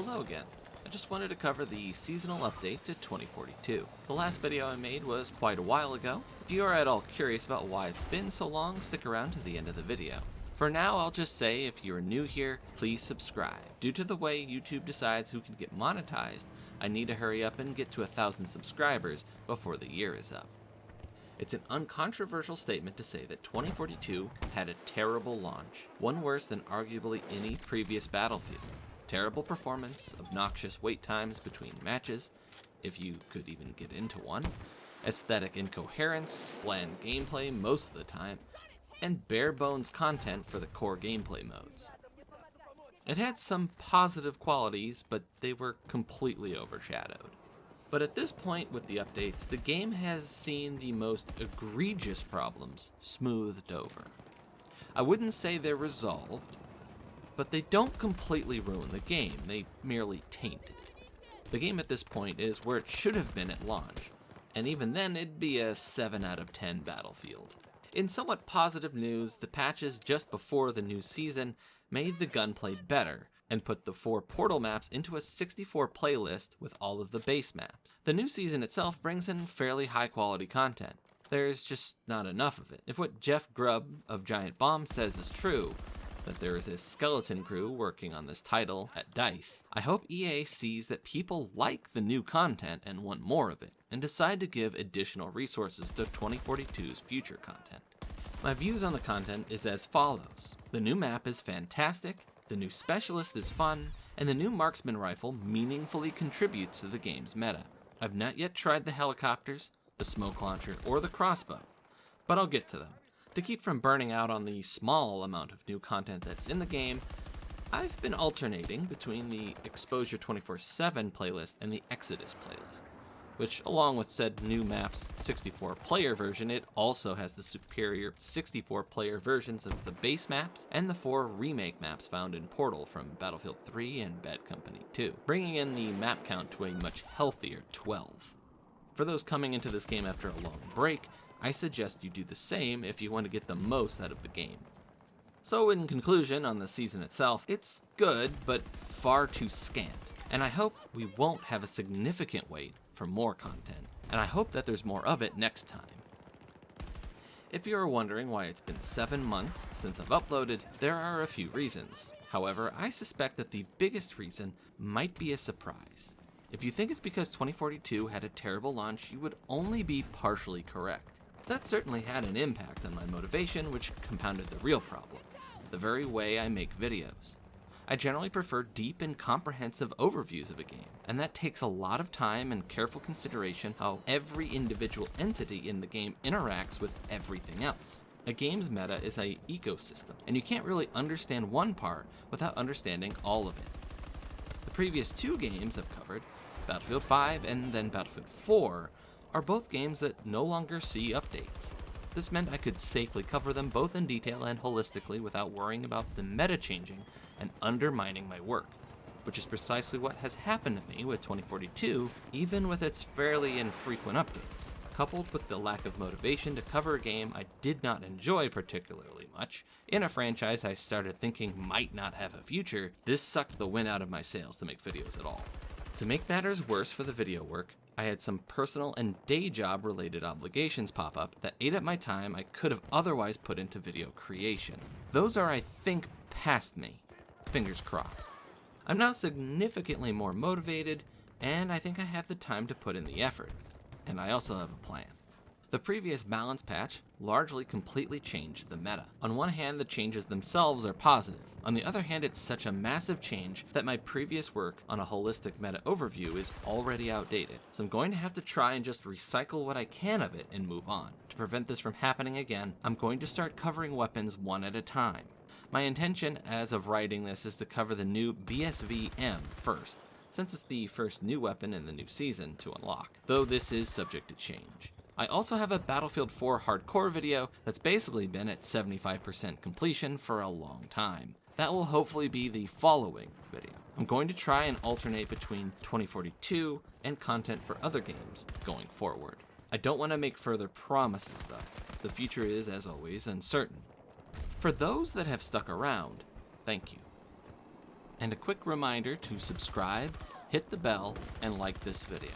Hello again. I just wanted to cover the seasonal update to 2042. The last video I made was quite a while ago. If you are at all curious about why it's been so long, stick around to the end of the video. For now, I'll just say if you are new here, please subscribe. Due to the way YouTube decides who can get monetized, I need to hurry up and get to 1,000 subscribers before the year is up. It's an uncontroversial statement to say that 2042 had a terrible launch, one worse than arguably any previous Battlefield. Terrible performance, obnoxious wait times between matches, if you could even get into one, aesthetic incoherence, bland gameplay most of the time, and bare bones content for the core gameplay modes. It had some positive qualities, but they were completely overshadowed. But at this point with the updates, the game has seen the most egregious problems smoothed over. I wouldn't say they're resolved, but they don't completely ruin the game, they merely taint it. The game at this point is where it should have been at launch, and even then it'd be a 7 out of 10 Battlefield. In somewhat positive news, the patches just before the new season made the gunplay better, and put the 4 portal maps into a 64 playlist with all of the base maps. The new season itself brings in fairly high quality content. There's just not enough of it. If what Jeff Grubb of Giant Bomb says is true, that there is a skeleton crew working on this title at DICE, I hope EA sees that people like the new content and want more of it, and decide to give additional resources to 2042's future content. My views on the content is as follows. The new map is fantastic, the new specialist is fun, and the new marksman rifle meaningfully contributes to the game's meta. I've not yet tried the helicopters, the smoke launcher, or the crossbow, but I'll get to them. To keep from burning out on the small amount of new content that's in the game, I've been alternating between the Exposure 24/7 playlist and the Exodus playlist, which along with said new map's 64-player version, it also has the superior 64-player versions of the base maps and the 4 remake maps found in Portal from Battlefield 3 and Bad Company 2, bringing in the map count to a much healthier 12. For those coming into this game after a long break, I suggest you do the same if you want to get the most out of the game. So in conclusion on the season itself, it's good, but far too scant, and I hope we won't have a significant wait for more content, and I hope that there's more of it next time. If you're wondering why it's been 7 months since I've uploaded, there are a few reasons. However, I suspect that the biggest reason might be a surprise. If you think it's because 2042 had a terrible launch, you would only be partially correct. That certainly had an impact on my motivation, which compounded the real problem, the very way I make videos. I generally prefer deep and comprehensive overviews of a game, and that takes a lot of time and careful consideration how every individual entity in the game interacts with everything else. A game's meta is an ecosystem, and you can't really understand one part without understanding all of it. The previous 2 games I've covered, Battlefield 5 and then Battlefield 4, are both games that no longer see updates. This meant I could safely cover them both in detail and holistically without worrying about the meta changing and undermining my work, which is precisely what has happened to me with 2042, even with its fairly infrequent updates. Coupled with the lack of motivation to cover a game I did not enjoy particularly much, in a franchise I started thinking might not have a future, this sucked the wind out of my sails to make videos at all. To make matters worse for the video work, I had some personal and day job related obligations pop up that ate up my time I could have otherwise put into video creation. Those are, I think, past me. Fingers crossed. I'm now significantly more motivated, and I think I have the time to put in the effort. And I also have a plan. The previous balance patch largely completely changed the meta. On one hand, the changes themselves are positive. On the other hand, it's such a massive change that my previous work on a holistic meta overview is already outdated. So I'm going to have to try and just recycle what I can of it and move on. To prevent this from happening again, I'm going to start covering weapons one at a time. My intention as of writing this is to cover the new BSV-M first, since it's the first new weapon in the new season to unlock, though this is subject to change. I also have a Battlefield 4 hardcore video that's basically been at 75% completion for a long time. That will hopefully be the following video. I'm going to try and alternate between 2042 and content for other games going forward. I don't want to make further promises though. The future is, as always, uncertain. For those that have stuck around, thank you. And a quick reminder to subscribe, hit the bell, and like this video.